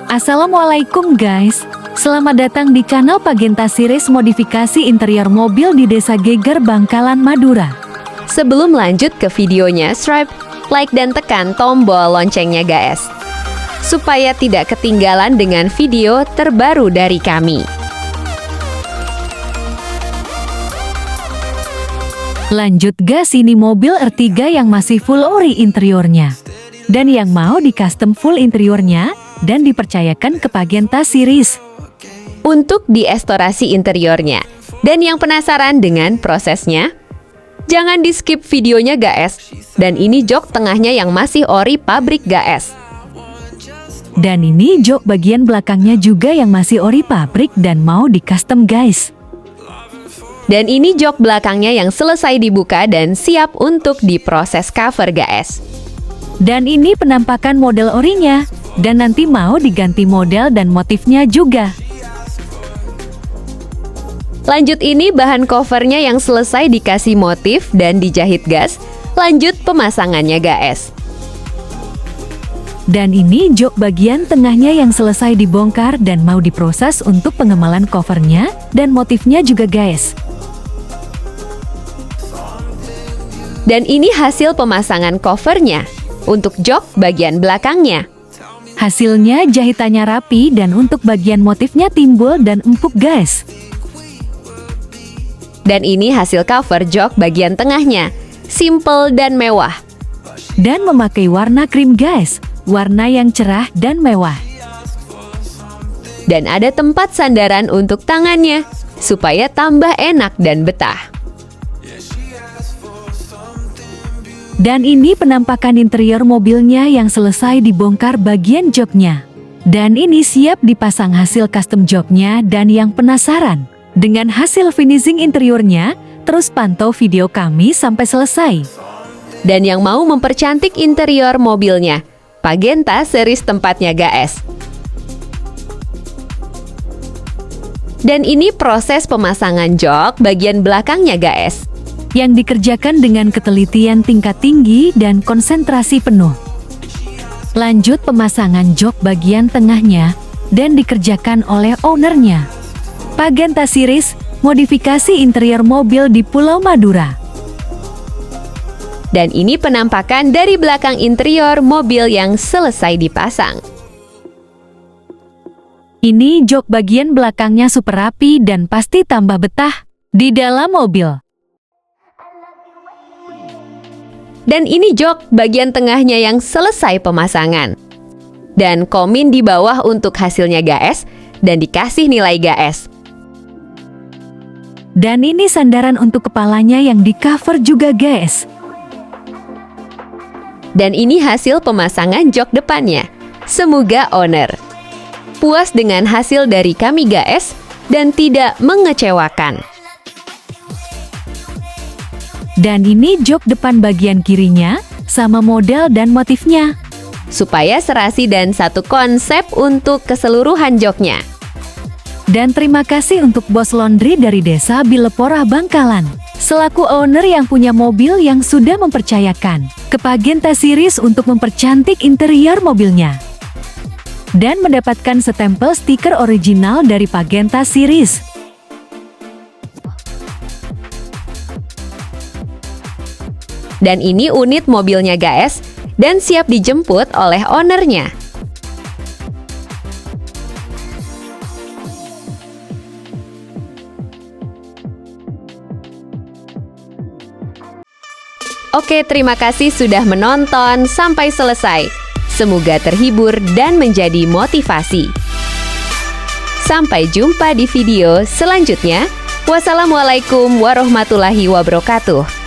Assalamualaikum guys, selamat datang di channel Pagenta Series modifikasi interior mobil di Desa Geger, Bangkalan, Madura. Sebelum lanjut ke videonya, subscribe, like, dan tekan tombol loncengnya guys, supaya tidak ketinggalan dengan video terbaru dari kami. Lanjut gas, ini mobil R3 yang masih full ori interiornya. Dan yang mau di custom full interiornya dan dipercayakan ke Pagenta Series Untuk diestorasi interiornya. Dan yang penasaran dengan prosesnya, jangan di skip videonya guys. Dan ini jok tengahnya yang masih ori pabrik guys. Dan ini jok bagian belakangnya juga yang masih ori pabrik dan mau di custom guys. Dan ini jok belakangnya yang selesai dibuka dan siap untuk diproses cover guys. Dan ini penampakan model orinya, dan nanti mau diganti model dan motifnya juga. Lanjut, ini bahan covernya yang selesai dikasih motif dan dijahit gas. Lanjut pemasangannya guys. Dan ini jok bagian tengahnya yang selesai dibongkar dan mau diproses untuk pengemalan covernya dan motifnya juga guys. Dan ini hasil pemasangan covernya untuk jok bagian belakangnya. Hasilnya jahitannya rapi dan untuk bagian motifnya timbul dan empuk guys. Dan ini hasil cover jok bagian tengahnya, simple dan mewah. Dan memakai warna krim guys, warna yang cerah dan mewah. Dan ada tempat sandaran untuk tangannya, supaya tambah enak dan betah. Dan ini penampakan interior mobilnya yang selesai dibongkar bagian joknya. Dan ini siap dipasang hasil custom joknya. Dan yang penasaran dengan hasil finishing interiornya, terus pantau video kami sampai selesai. Dan yang mau mempercantik interior mobilnya, Pagenta Series tempatnya guys. Dan ini proses pemasangan jok bagian belakangnya guys, yang dikerjakan dengan ketelitian tingkat tinggi dan konsentrasi penuh. Lanjut pemasangan jok bagian tengahnya dan dikerjakan oleh ownernya. Pagenta Series, modifikasi interior mobil di Pulau Madura. Dan ini penampakan dari belakang interior mobil yang selesai dipasang. Ini jok bagian belakangnya super rapi dan pasti tambah betah di dalam mobil. Dan ini jok bagian tengahnya yang selesai pemasangan. Dan komen di bawah untuk hasilnya guys, dan dikasih nilai guys. Dan ini sandaran untuk kepalanya yang di cover juga guys. Dan ini hasil pemasangan jok depannya. Semoga owner puas dengan hasil dari kami guys, dan tidak mengecewakan. Dan ini jok depan bagian kirinya, sama model dan motifnya. Supaya serasi dan satu konsep untuk keseluruhan joknya. Dan terima kasih untuk Bos Laundry dari Desa Bileporah, Bangkalan, selaku owner yang punya mobil yang sudah mempercayakan ke Pagenta Series untuk mempercantik interior mobilnya. Dan mendapatkan stempel stiker original dari Pagenta Series. Dan ini unit mobilnya guys, dan siap dijemput oleh ownernya. Oke, terima kasih sudah menonton sampai selesai. Semoga terhibur dan menjadi motivasi. Sampai jumpa di video selanjutnya. Wassalamualaikum warahmatullahi wabarakatuh.